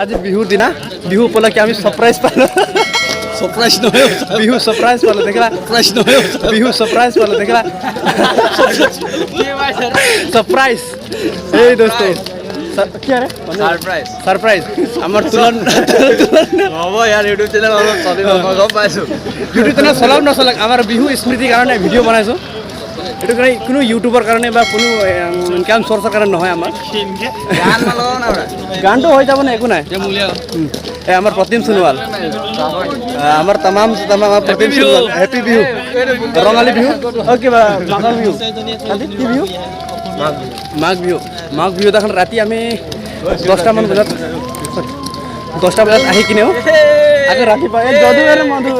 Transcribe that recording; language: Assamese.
আজি বিহুৰ দিনা বিহু উপলক্ষে আমি সারপ্রাইজ পালো सरप्राइज নহয় বিহু সারপ্রাইজ পালো দেখলা सरप्राइज নহয় বিহু সারপ্রাইজ পালো দেখলা সারপ্রাইজ এই দোস্ত কি আরে सरप्राइज সারপ্রাইজ আমার তুলন হ'ব ইয়াৰ ইউটিউব চেনেল অলপ চলিব মই গম পাইছোঁ ইউটিউব চেনেল চলাওক নচলাওক আমাৰ বিহু স্মৃতিৰ কাৰণে ভিডিঅ' বনাইছোঁ এইটো কাৰণে কোনো ইউটিউবৰ কাৰণে বা কোনো ইনকাম চ'ৰ্চৰ কাৰণে নহয় আমাৰ গান মালও না গানটো হৈ যাব না একো নাই এই আমাৰ প্ৰতিম সোণোৱাল আমাৰ তামাম আমাৰ প্ৰতিম সোণোৱাল হেপী বিহু ৰঙালী বিহু কিবা মাঘৰ বিহু কি বিহু মাঘ বিহু এখন ৰাতি আমি 10টা বজাত আহি কিনেও আকৌ ৰাতিপুৱা যদু আৰু মধু